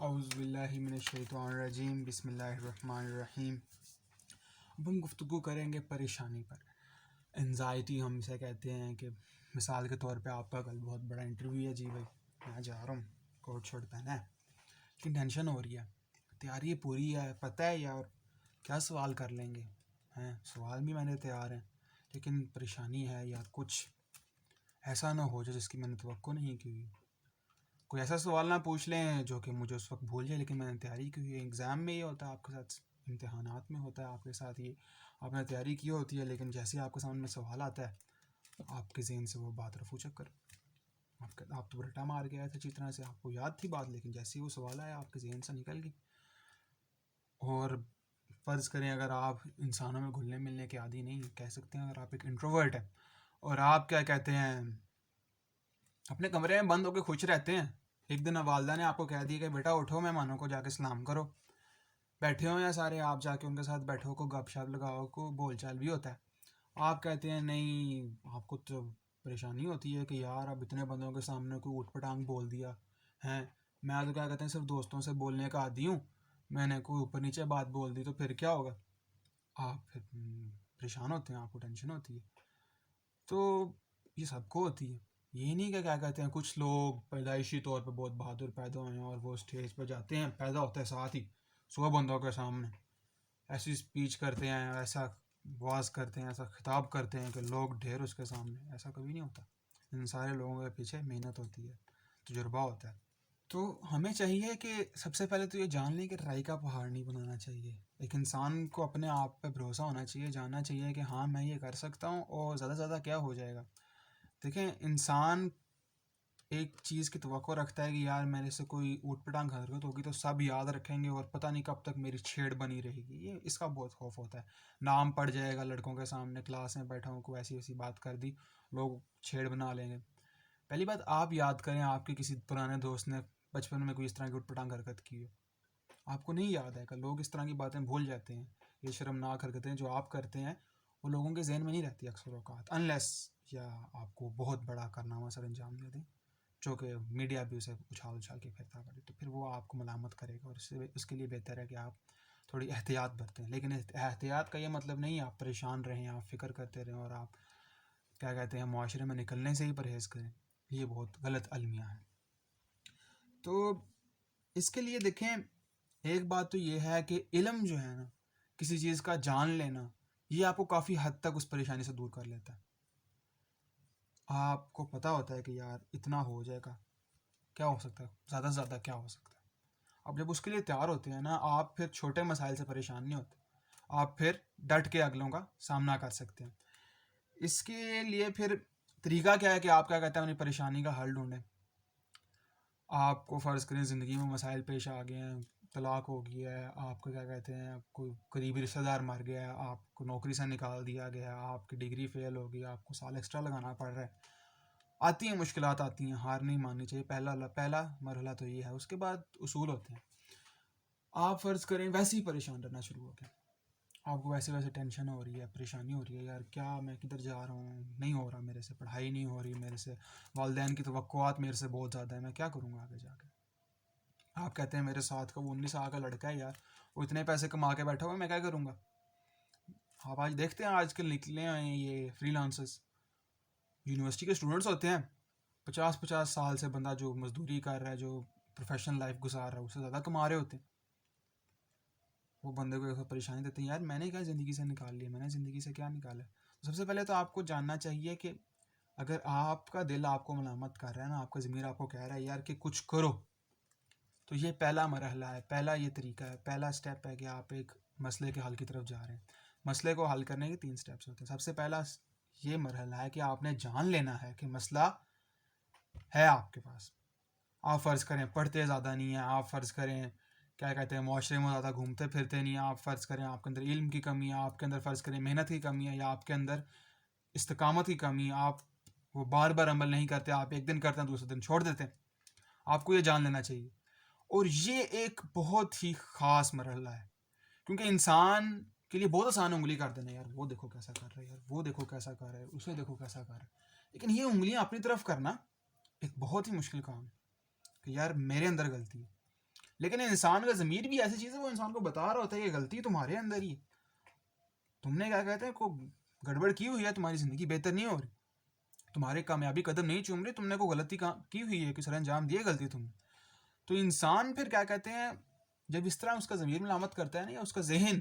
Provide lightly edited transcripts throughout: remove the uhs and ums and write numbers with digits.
اعوذ باللہ من الشیطان الرجیم، بسم اللہ الرحمن الرحیم۔ اب ہم گفتگو کریں گے پریشانی پر۔ انزائٹی ہم اسے کہتے ہیں کہ مثال کے طور پہ آپ کا کل بہت بڑا انٹرویو ہے، جی بھائی میں جا رہا ہوں، کوٹ شوٹ پہنا ہے، لیکن ٹینشن ہو رہی ہے، تیاری پوری ہے، پتہ ہے یار کیا سوال کر لیں گے، سوال بھی میں نے تیار ہیں، لیکن پریشانی ہے یار کچھ ایسا نہ ہو جائے جس کی میں نے توقع نہیں کی ہوئی، کوئی ایسا سوال نہ پوچھ لیں جو کہ مجھے اس وقت بھول جائے، لیکن میں نے تیاری کی ہوئی ہے۔ ایگزام میں یہ ہوتا ہے آپ کے ساتھ، امتحانات میں ہوتا ہے آپ کے ساتھ، یہ آپ نے تیاری کی ہوتی ہے، لیکن جیسے آپ کے سامنے سوال آتا ہے آپ کے ذہن سے وہ بات رفو چکر، آپ تو رٹا مار گیا تھا اچھی طرح سے، آپ کو یاد تھی بات، لیکن جیسے ہی وہ سوال آیا آپ کے ذہن سے نکل گئی۔ اور فرض کریں اگر آپ انسانوں میں گھلنے ملنے کے عادی نہیں کہہ سکتے ہیں، اگر آپ ایک انٹروورٹ ہیں اور آپ کیا کہتے ہیں اپنے کمرے میں بند ہو کے خوش رہتے ہیں، ایک دن والدہ نے آپ کو کہہ دیا کہ بیٹا اٹھو مہمانوں کو جا کے سلام کرو، بیٹھے ہو یا سارے، آپ جا کے ان کے ساتھ بیٹھو، کو گپ شپ لگاؤ، کو بول چال بھی ہوتا ہے، آپ کہتے ہیں نہیں، آپ کو تو پریشانی ہوتی ہے کہ یار اب اتنے بندوں کے سامنے کوئی اوٹ پٹانگ بول دیا ہیں، میں تو کیا کہتے ہیں صرف دوستوں سے بولنے کا عادی ہوں، میں نے کوئی اوپر نیچے بات بول دی تو پھر کیا ہوگا، آپ پھر پریشان ہوتے ہیں، آپ کو ٹینشن ہوتی ہے۔ تو یہ سب کو ہوتی ہے، یہ نہیں کہ کیا کہتے ہیں کچھ لوگ پیدائشی طور پہ بہت بہادر پیدا ہوئے ہیں اور وہ اسٹیج پہ جاتے ہیں، پیدا ہوتے ہیں ساتھ ہی 100 بندوں کے سامنے ایسی اسپیچ کرتے ہیں، ایسا واز کرتے ہیں، ایسا خطاب کرتے ہیں کہ لوگ ڈھیر اس کے سامنے، ایسا کبھی نہیں ہوتا۔ ان سارے لوگوں کے پیچھے محنت ہوتی ہے، تجربہ ہوتا ہے۔ تو ہمیں چاہیے کہ سب سے پہلے تو یہ جان لیں کہ رائی کا پہاڑ نہیں بنانا چاہیے، ایک انسان کو اپنے آپ پہ بھروسہ ہونا چاہیے، جاننا چاہیے کہ ہاں میں یہ کر سکتا ہوں، اور زیادہ سے زیادہ کیا ہو جائے گا۔ دیکھیں انسان ایک چیز کی توقع رکھتا ہے کہ یار میرے سے کوئی اوٹ پٹانگ حرکت ہوگی تو سب یاد رکھیں گے اور پتہ نہیں کب تک میری چھیڑ بنی رہے گی، یہ اس کا بہت خوف ہوتا ہے، نام پڑ جائے گا لڑکوں کے سامنے، کلاس میں بیٹھا ہوں، کوئی ایسی ایسی بات کر دی، لوگ چھیڑ بنا لیں گے۔ پہلی بات آپ یاد کریں آپ کے کسی پرانے دوست نے بچپن میں کوئی اس طرح کی اوٹ پٹانگ حرکت کی ہو، آپ کو نہیں یاد ہے کہ لوگ اس طرح کی باتیں بھول جاتے ہیں، یہ شرمناک حرکتیں جو آپ کرتے ہیں وہ لوگوں کے ذہن میں نہیں رہتی اکثر اوقات، انلیس یا آپ کو بہت بڑا کارنامہ سر انجام دے دیں جو کہ میڈیا بھی اسے اچھال کے پھرتا کرے، تو پھر وہ آپ کو ملامت کرے گا، اور اس کے لیے بہتر ہے کہ آپ تھوڑی احتیاط برتیں، لیکن احتیاط کا یہ مطلب نہیں آپ پریشان رہیں، آپ فکر کرتے رہیں اور آپ کیا کہتے ہیں معاشرے میں نکلنے سے ہی پرہیز کریں، یہ بہت غلط المیہ ہے۔ تو اس کے لیے دیکھیں ایک بات تو یہ ہے کہ علم جو ہے نا، کسی چیز کا جان لینا، یہ آپ کو کافی حد تک اس پریشانی سے دور کر لیتا ہے۔ آپ کو پتہ ہوتا ہے کہ یار اتنا ہو جائے گا، کیا ہو سکتا ہے، زیادہ سے زیادہ کیا ہو سکتا ہے، اب جب اس کے لیے تیار ہوتے ہیں نا، آپ پھر چھوٹے مسائل سے پریشان نہیں ہوتے، آپ پھر ڈٹ کے اگلوں کا سامنا کر سکتے ہیں۔ اس کے لیے پھر طریقہ کیا ہے کہ آپ کیا کہتے ہیں اپنی پریشانی کا حل ڈھونڈیں۔ آپ کو فرض کریں زندگی میں مسائل پیش آ گئے ہیں، طلاق ہو گیا ہے، آپ کو کیا کہتے ہیں کوئی قریبی رشتہ دار مر گیا ہے، آپ کو نوکری سے نکال دیا گیا ہے، آپ کی ڈگری فیل ہو گئی، آپ کو سال ایکسٹرا لگانا پڑ رہا ہے، آتی ہیں مشکلات، آتی ہیں، ہار نہیں ماننی چاہیے، پہلا مرحلہ تو یہ ہے، اس کے بعد اصول ہوتے ہیں۔ آپ فرض کریں ویسے ہی پریشان رہنا شروع ہو گیا، آپ کو ویسے ٹینشن ہو رہی ہے، پریشانی ہو رہی ہے، یار کیا میں کدھر جا رہا ہوں، نہیں ہو رہا میرے سے، پڑھائی نہیں ہو رہی میرے سے، والدین کی توقعات میرے سے بہت زیادہ ہے، میں کیا کروں گا آگے جا کے۔ آپ کہتے ہیں میرے ساتھ کا وہ 19 سال کا لڑکا ہے یار، وہ اتنے پیسے کما کے بیٹھا ہوا ہے، میں کیا کروں گا۔ آپ آج دیکھتے ہیں آج کل نکلے ہیں یہ فری لانسرز، یونیورسٹی کے اسٹوڈنٹس ہوتے ہیں، 50 سال سے بندہ جو مزدوری کر رہا ہے، جو پروفیشنل لائف گزار رہا ہے، اس سے زیادہ کما رہے ہوتے ہیں، وہ بندے کو ایسا پریشانی دیتے ہیں، یار میں نے کیا زندگی سے نکال لیا، میں نے زندگی سے کیا نکالا ہے۔ سب سے پہلے تو آپ کو جاننا چاہیے کہ اگر آپ کا دل آپ کو ملامت کر رہا ہے نا، آپ کا ضمیر آپ کو کہہ رہا ہے یار کہ کچھ کرو، تو یہ پہلا مرحلہ ہے، پہلا یہ طریقہ ہے، پہلا سٹیپ ہے کہ آپ ایک مسئلے کے حل کی طرف جا رہے ہیں۔ مسئلے کو حل کرنے کے 3 سٹیپس ہوتے ہیں۔ سب سے پہلا یہ مرحلہ ہے کہ آپ نے جان لینا ہے کہ مسئلہ ہے آپ کے پاس، آپ فرض کریں پڑھتے زیادہ نہیں ہیں، آپ فرض کریں کیا کہتے ہیں معاشرے میں زیادہ گھومتے پھرتے نہیں ہیں، آپ فرض کریں آپ کے اندر علم کی کمی ہے، آپ کے اندر فرض کریں محنت کی کمی ہے، یا آپ کے اندر استقامت کی کمی ہے، آپ وہ بار بار عمل نہیں کرتے، آپ ایک دن کرتے ہیں دوسرے دن چھوڑ دیتے ہیں، آپ کو یہ جان لینا چاہیے۔ اور یہ ایک بہت ہی خاص مرحلہ ہے، کیونکہ انسان کے لیے بہت آسان انگلی کر دینا، یار وہ دیکھو کیسا کر رہا ہے، یار وہ دیکھو کیسا کر رہا ہے، اسے دیکھو کیسا کر رہا ہے، لیکن یہ انگلیاں اپنی طرف کرنا ایک بہت ہی مشکل کام ہے کہ یار میرے اندر غلطی ہے۔ لیکن انسان کا ضمیر بھی ایسی چیز ہے، وہ انسان کو بتا رہا ہوتا ہے کہ غلطی تمہارے اندر ہی ہے، تم نے کیا کہتے ہیں کو گڑبڑ کی ہوئی ہے، تمہاری زندگی بہتر نہیں ہو رہی، تمہارے کامیابی قدم نہیں چوم رہی، تم نے کوئی غلطی کی ہوئی ہے، کہ سر انجام دیے غلطی تم نے. تو انسان پھر کیا کہتے ہیں جب اس طرح اس کا ضمیر ملامت کرتا ہے نا، یا اس کا ذہن،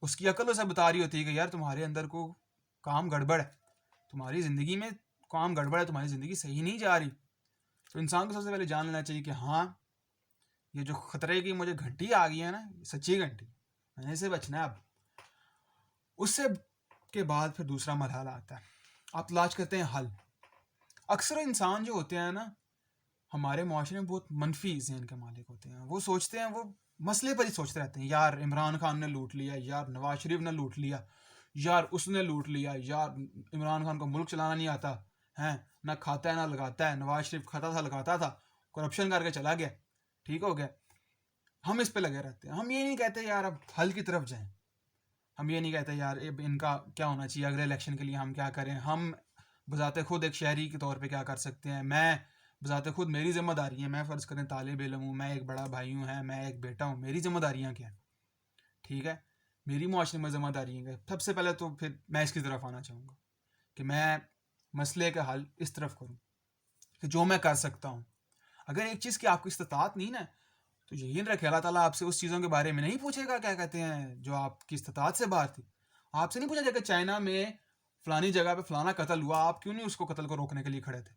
اس کی عقل اسے بتا رہی ہوتی ہے کہ یار تمہارے اندر کو کام گڑبڑ ہے، تمہاری زندگی میں کام گڑبڑ ہے، تمہاری زندگی صحیح نہیں جا رہی، تو انسان کو سب سے پہلے جان لینا چاہیے کہ ہاں یہ جو خطرے کی مجھے گھنٹی آ گئی ہے نا، سچی گھنٹی، میں نے اسے بچنا ہے اب. اس سے کے بعد پھر دوسرا مرحلہ آتا ہے، آپ تلاش کرتے ہیں حل. اکثر انسان جو ہوتے ہیں نا ہمارے معاشرے میں بہت منفی ذہن کے مالک ہوتے ہیں. وہ سوچتے ہیں، وہ مسئلے پر ہی سوچتے رہتے ہیں، یار عمران خان نے لوٹ لیا، یار نواز شریف نے لوٹ لیا، یار اس نے لوٹ لیا، یار عمران خان کو ملک چلانا نہیں آتا ہے، نہ کھاتا ہے نہ لگاتا ہے، نواز شریف کھاتا تھا لگاتا تھا، کرپشن کر کے چلا گیا، ٹھیک ہو گیا. ہم اس پہ لگے رہتے ہیں. ہم یہ نہیں کہتے یار اب حل کی طرف جائیں، ہم یہ نہیں کہتے یار ان کا کیا ہونا چاہیے، اگلے الیکشن کے لیے ہم کیا کریں، ہم بذات خود ایک شہری کے طور پہ کیا کر سکتے ہیں. میں بذات خود میری ذمہ داری ہے، میں فرض کریں طالب علم ہوں، میں ایک بڑا بھائی ہوں، میں ایک بیٹا ہوں، میری ذمہ داریاں کیا ہیں، ٹھیک ہے، میری معاشرے میں ذمہ داریاں ہیں. سب سے پہلے تو پھر میں اس کی طرف آنا چاہوں گا کہ میں مسئلے کا حل اس طرف کروں کہ جو میں کر سکتا ہوں. اگر ایک چیز کی آپ کو استطاعت نہیں نا، تو یقین رکھے اللہ تعالیٰ آپ سے اس چیزوں کے بارے میں نہیں پوچھے گا، کیا کہتے ہیں جو آپ کی استطاعت سے باہر تھی. آپ سے نہیں پوچھا جائے کہ چائنا میں فلانی جگہ پہ فلانا قتل ہوا، آپ کیوں نہیں اس کو قتل کو روکنے کے لیے کھڑے تھے.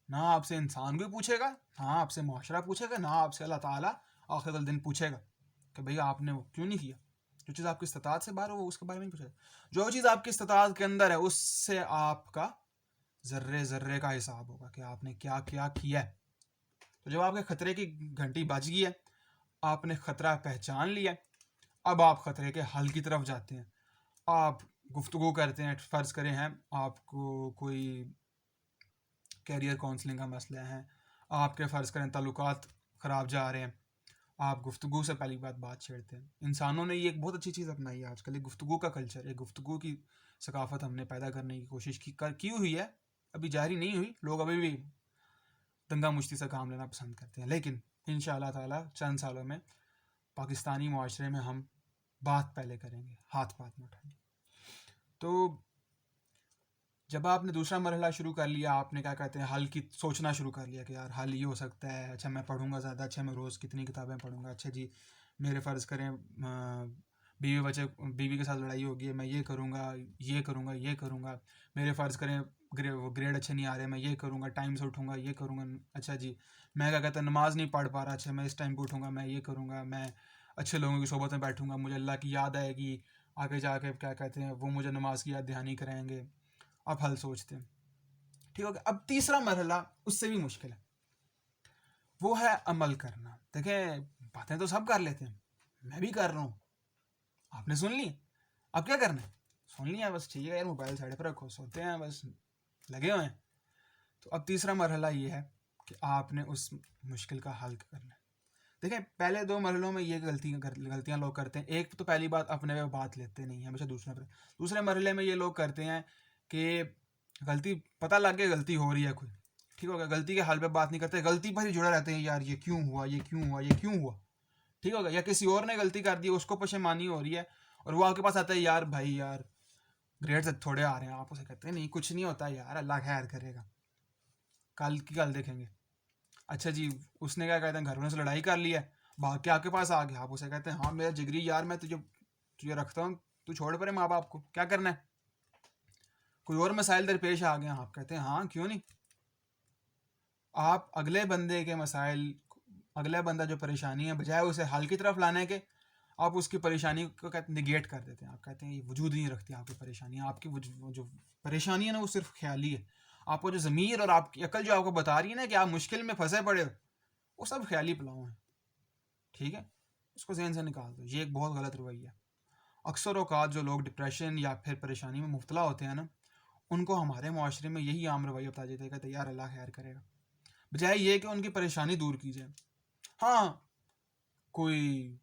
نہ آپ سے انسان کوئی پوچھے گا، نہ آپ سے معاشرہ پوچھے گا، نہ آپ سے اللہ تعالیٰ آخرت الدن پوچھے گا کہ بھئی آپ نے وہ کیوں نہیں کیا. جو چیز آپ کی استطاعت سے باہر ہو وہ اس کے بارے میں نہیں پوچھے گا. جو چیز آپ کی استطاعت کے اندر ہے اس سے آپ کا ذرے ذرے کا حساب ہوگا کہ آپ نے کیا کیا کیا ہے. تو جب آپ کے خطرے کی گھنٹی بج گئی ہے، آپ نے خطرہ پہچان لیا، اب آپ خطرے کے حل کی طرف جاتے ہیں. آپ گفتگو کرتے ہیں، فرض کریں ہیں آپ کو کوئی کیریئر کاؤنسلنگ کا مسئلہ ہے، آپ کے فرض کریں تعلقات خراب جا رہے ہیں، آپ گفتگو سے پہلی بات چھیڑتے ہیں. انسانوں نے یہ ایک بہت اچھی چیز اپنائی ہے آج کل، ایک گفتگو کا کلچر، ایک گفتگو کی ثقافت ہم نے پیدا کرنے کی کوشش کی ہوئی ہے، ابھی جاری نہیں ہوئی. لوگ ابھی بھی دنگا مشتی سے کام لینا پسند کرتے ہیں، لیکن انشاءاللہ تعالیٰ چند سالوں میں پاکستانی معاشرے میں ہم بات پہلے کریں گے، ہاتھ میں اٹھائیں گے. تو جب آپ نے دوسرا مرحلہ شروع کر لیا، آپ نے کیا کہتے ہیں حل کی سوچنا شروع کر لیا کہ یار حل یہ ہو سکتا ہے، اچھا میں پڑھوں گا زیادہ، اچھا میں روز کتنی کتابیں پڑھوں گا، اچھا جی میرے فرض کریں بیوی کے ساتھ لڑائی ہوگی ہے، میں یہ کروں گا یہ کروں گا یہ کروں گا. میرے فرض کریں گریڈ اچھے نہیں آ رہے، میں یہ کروں گا، ٹائم سے اٹھوں گا یہ کروں گا. اچھا جی میں کیا کہتا ہے نماز نہیں پڑھ پا رہا، اچھا میں اس ٹائم پہ اٹھوں گا، میں یہ کروں گا، میں اچھے لوگوں کی صحبت میں بیٹھوں گا، مجھے اللہ کی یاد آئے گی، آگے جا کے کیا کہتے ہیں وہ مجھے نماز کی یاد دہانی کرائیں گے. آپ حل سوچتے ہیں، ٹھیک ہو گیا. اب تیسرا مرحلہ اس سے بھی مشکل ہے، وہ ہے عمل کرنا. دیکھیں باتیں تو سب کر لیتے ہیں، میں بھی کر رہا ہوں، آپ نے سن لی، اب کیا کرنا ہے، سن لیا بس، ٹھیک ہے یار موبائل سائڈ پر رکھو، سوتے ہیں بس، لگے ہوئے ہیں. تو اب تیسرا مرحلہ یہ ہے کہ آپ نے اس مشکل کا حل کرنا ہے. دیکھیں پہلے دو مرحلوں میں یہ غلطیاں لوگ کرتے ہیں. ایک تو پہلی بات اپنے پہ بات لیتے نہیں ہیں ہمیشہ، دوسرے مرحلے میں یہ لوگ کرتے ہیں کہ غلطی پتہ لگ کے غلطی ہو رہی ہے کوئی، ٹھیک ہوگا، غلطی کے حل پہ بات نہیں کرتے، غلطی پر ہی جڑے رہتے ہیں، یار یہ کیوں ہوا یہ کیوں ہوا یہ کیوں ہوا، ٹھیک ہوگا. یا کسی اور نے غلطی کر دی، اس کو پشیمانی ہو رہی ہے اور وہ آپ کے پاس آتا ہے، یار بھائی یار گریڈ تھوڑے آ رہے ہیں، آپ اسے کہتے ہیں نہیں کچھ نہیں ہوتا یار، اللہ خیر کرے گا، کل کی کل دیکھیں گے. اچھا جی اس نے کیا کہتے ہیں گھر والوں سے لڑائی کر لی ہے، بھاگ کے آپ کے پاس آ گیا، آپ اسے کہتے ہیں ہاں میرا جگری یار میں تجھے رکھتا ہوں، تو چھوڑ پڑے ماں باپ کو، کیا کرنا ہے. کوئی اور مسائل درپیش آ گئے، آپ کہتے ہیں ہاں کیوں نہیں. آپ اگلے بندے کے مسائل، اگلا بندہ جو پریشانی ہے، بجائے اسے حل کی طرف لانے کے، آپ اس کی پریشانی کو نگیٹ کر دیتے ہیں. آپ کہتے ہیں یہ وجود نہیں رکھتی آپ کی پریشانی، آپ کی جو پریشانی ہے نا وہ صرف خیالی ہے. آپ کو جو ضمیر اور آپ کی عقل جو آپ کو بتا رہی ہے نا کہ آپ مشکل میں پھنسے پڑے ہو، وہ سب خیالی پلاؤں ہیں، ٹھیک ہے، اس کو ذہن سے نکال دو. یہ ایک بہت غلط رویہ ہے. اکثر اوقات جو لوگ ڈپریشن یا پھر پریشانی میں مبتلا ہوتے ہیں نا، ان کو ہمارے معاشرے میں یہی عام رویہ بتا دیتے ہیں کہ یار اللہ خیر کرے گا، بجائے یہ کہ ان کی پریشانی دور کی جائے. ہاں کوئی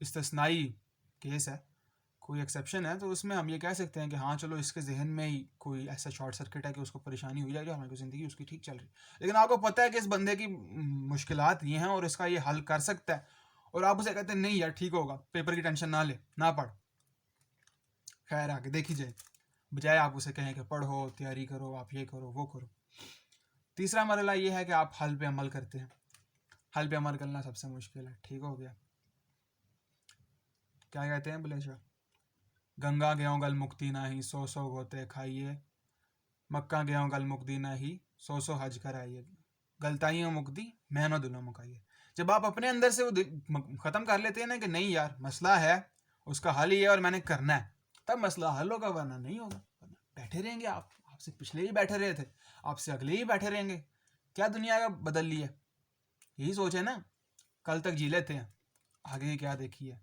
استثنائی کیس ہے، کوئی ایکسیپشن ہے تو اس میں ہم یہ کہہ سکتے ہیں کہ ہاں چلو اس کے ذہن میں ہی کوئی ایسا شارٹ سرکٹ ہے کہ اس کو پریشانی ہوئی جائے گی، ہماری زندگی اس کی ٹھیک چل رہی ہے، لیکن آپ کو پتہ ہے کہ اس بندے کی مشکلات یہ ہیں اور اس کا یہ حل کر سکتا ہے، اور آپ اسے کہتے ہیں نہیں یار ٹھیک ہوگا، پیپر کی ٹینشن نہ لے، نہ پڑھ، خیر آگے دیکھی جائے، بجائے آپ اسے کہیں کہ پڑھو، تیاری کرو، آپ یہ کرو وہ کرو۔ تیسرا مرحلہ یہ ہے کہ آپ حل پہ عمل کرتے ہیں۔ حل پہ عمل کرنا سب سے مشکل ہے، ٹھیک ہو گیا، کیا کہتے ہیں بلے شاہ، گنگا گیوں گل مکتی نہ ہی، سو سو گوتے کھائیے، مکہ گیوں گل مکتی نہ ہی، سو سو حج کرائیے، غلطائیوں مکتی محنت دلوں مکائیے۔ جب آپ اپنے اندر سے وہ ختم کر لیتے ہیں نا کہ نہیں یار مسئلہ ہے، اس کا حل ہی ہے اور میں نے کرنا ہے، تب مسئلہ حل ہوگا، ورنہ نہیں ہوگا، بیٹھے رہیں گے آپ سے پچھلے ہی بیٹھے رہے تھے، آپ سے اگلے ہی بیٹھے رہیں گے، کیا دنیا کا بدل لی ہے؟ یہی سوچ ہے نا، کل تک جی لیتے ہیں، آگے کیا دیکھی ہے،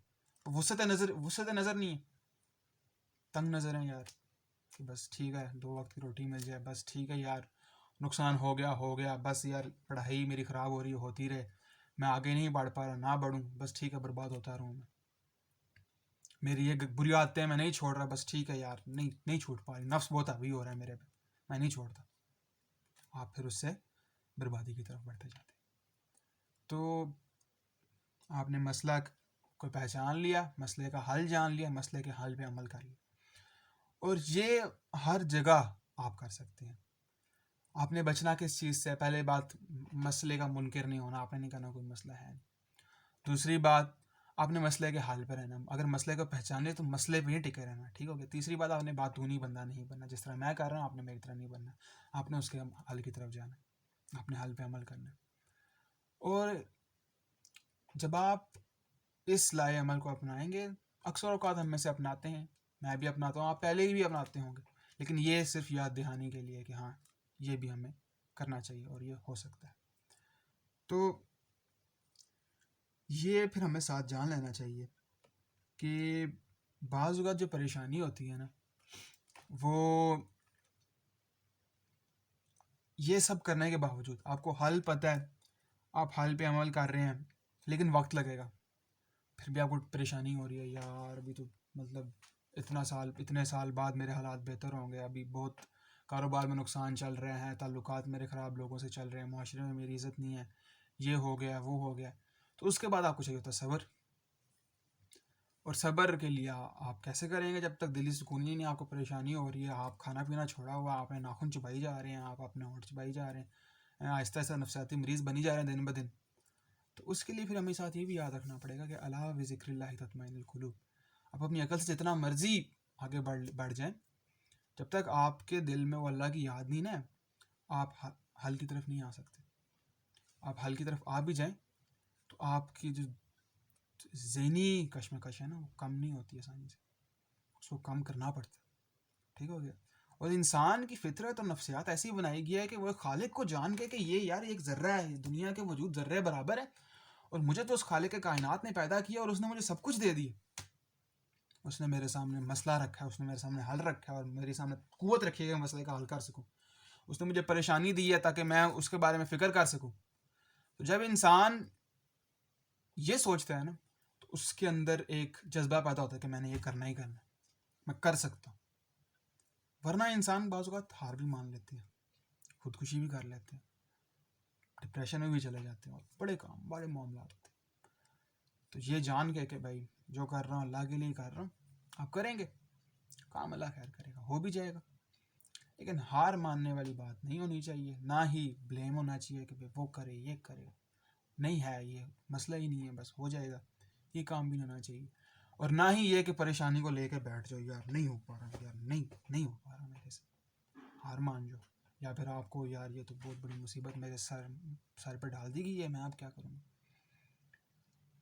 وسعت نظر نہیں ہے، تنگ نظر ہیں یار، کہ بس ٹھیک ہے 2 وقت کی روٹی مل جائے، بس ٹھیک ہے یار نقصان ہو گیا، بس یار پڑھائی میری خراب ہو رہی ہے، ہوتی رہے، میں آگے نہیں بڑھ پا رہا، نہ بڑھوں، بس ٹھیک ہے برباد ہوتا رہوں میں، میری یہ بری عادتیں میں نہیں چھوڑ رہا، بس ٹھیک ہے یار نہیں چھوٹ پا رہی، نفس بہت حاوی ہو رہا ہے میرے پہ، میں نہیں چھوڑتا، آپ پھر اس سے بربادی کی طرف بڑھتے جاتے۔ تو آپ نے مسئلہ کو پہچان لیا، مسئلے کا حل جان لیا، مسئلے کے حل پہ عمل کر لیا، اور یہ ہر جگہ آپ کر سکتے ہیں۔ آپ نے بچنا کس چیز سے؟ پہلے بات مسئلے کا منکر نہیں ہونا، آپ نے نہیں کہنا کوئی مسئلہ ہے۔ دوسری بات آپ نے مسئلے کے حل پہ رہنا، اگر مسئلے کو پہچانے تو مسئلے پہ ہی ٹکے رہنا، ٹھیک ہو گیا۔ تیسری بات آپ نے باتونی بندہ نہیں بننا، جس طرح میں کر رہا ہوں آپ نے میری طرح نہیں بننا، آپ نے اس کے حل کی طرف جانا، آپ نے حل پہ عمل کرنا۔ اور جب آپ اس لائے عمل کو اپنائیں گے، اکثر اوقات ہم میں سے اپناتے ہیں، میں بھی اپناتا ہوں، آپ پہلے ہی بھی اپناتے ہوں گے، لیکن یہ صرف یاد دہانی کے لیے کہ ہاں یہ بھی ہمیں کرنا چاہیے اور یہ ہو سکتا ہے۔ تو یہ پھر ہمیں ساتھ جان لینا چاہیے کہ بعض اوقات جو پریشانی ہوتی ہے نا، وہ یہ سب کرنے کے باوجود آپ کو حل پتہ ہے، آپ حل پہ عمل کر رہے ہیں، لیکن وقت لگے گا، پھر بھی آپ کو پریشانی ہو رہی ہے، یار ابھی تو مطلب اتنے سال بعد میرے حالات بہتر ہوں گے، ابھی بہت کاروبار میں نقصان چل رہے ہیں، تعلقات میرے خراب لوگوں سے چل رہے ہیں، معاشرے میں میری عزت نہیں ہے، یہ ہو گیا وہ ہو گیا، تو اس کے بعد آپ کو چاہیے ہوتا ہے صبر، اور صبر کے لیے آپ کیسے کریں گے جب تک دلی سکون ہی نہیں، آپ کو پریشانی ہو رہی ہے، آپ کھانا پینا چھوڑا ہوا، آپ نے ناخن چبائی جا رہے ہیں، آپ اپنے ہونٹ چبائی جا رہے ہیں، آہستہ آہستہ نفسیاتی مریض بنی جا رہے ہیں دن بدن، تو اس کے لیے پھر ہمیں ساتھ یہ بھی یاد رکھنا پڑے گا کہ الا بذکر اللہ تطمئن القلوب، آپ اپنی عقل سے جتنا مرضی آگے بڑھ جائیں، جب تک آپ کے دل میں وہ اللہ کی یاد نہیں نا، آپ حل کی طرف نہیں آ سکتے۔ آپ حل کی طرف آ بھی جائیں تو آپ کی جو ذہنی کشمکش ہے نا وہ کم نہیں ہوتی آسانی سے، اس کو کم کرنا پڑتا ہے، ٹھیک ہو گیا۔ اور انسان کی فطرت اور نفسیات ایسی بنائی گئی ہے کہ وہ خالق کو جان کے کہ یہ یار ایک ذرہ ہے، دنیا کے وجود ذرے برابر ہے، اور مجھے تو اس خالق کائنات نے پیدا کیا اور اس نے مجھے سب کچھ دے دی، اس نے میرے سامنے مسئلہ رکھا ہے، اس نے میرے سامنے حل رکھا ہے، اور میرے سامنے قوت رکھی ہے کہ مسئلے کا حل کر سکوں، اس نے مجھے پریشانی دی ہے تاکہ میں اس کے بارے میں فکر کر سکوں۔ تو جب انسان یہ سوچتا ہے نا تو اس کے اندر ایک جذبہ پیدا ہوتا ہے کہ میں نے یہ کرنا ہی کرنا ہے، میں کر سکتا ہوں، ورنہ انسان بعض اوقات ہار بھی مان لیتے ہیں، خودکشی بھی کر لیتے ہیں، ڈپریشن میں بھی چلے جاتے ہیں، اور بڑے معاملات ہوتے ہیں۔ تو یہ جان کے کہ بھائی جو کر رہا ہوں اللہ کے لیے کر رہا ہوں، آپ کریں گے کام اللہ خیر کرے گا، ہو بھی جائے گا، لیکن ہار ماننے والی بات نہیں ہونی چاہیے، نہ ہی بلیم ہونا چاہیے کہ وہ کرے یہ کرے، نہیں ہے یہ مسئلہ ہی نہیں ہے، بس ہو جائے گا، یہ کام بھی نہیں ہونا چاہیے، اور نہ ہی یہ کہ پریشانی کو لے کے بیٹھ جاؤ، یار نہیں ہو پا رہا، یار نہیں ہو پا رہا میرے سے، ہار مان جاؤ، یا پھر آپ کو یار یہ تو بہت بڑی مصیبت میرے سر پہ ڈال دی گئی ہے، میں اب کیا کروں۔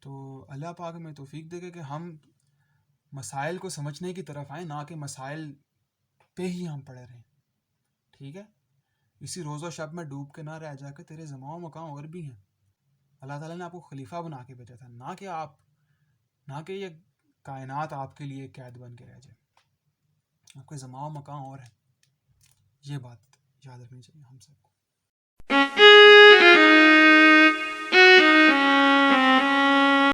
تو اللہ پاک میں توفیق دے گا کہ ہم مسائل کو سمجھنے کی طرف آئیں، نہ کہ مسائل پہ ہی ہم پڑے رہیں، ٹھیک ہے۔ اسی روز و شب میں ڈوب کے نہ رہ جا کے تیرے زماں و مکان اور بھی ہیں، اللہ تعالیٰ نے آپ کو خلیفہ بنا کے بھیجا تھا، نہ کہ یہ کائنات آپ کے لیے قید بن کے رہ جائے، آپ کے زماں و مکان اور ہے، یہ بات یاد رکھنی چاہیے ہم سب کو۔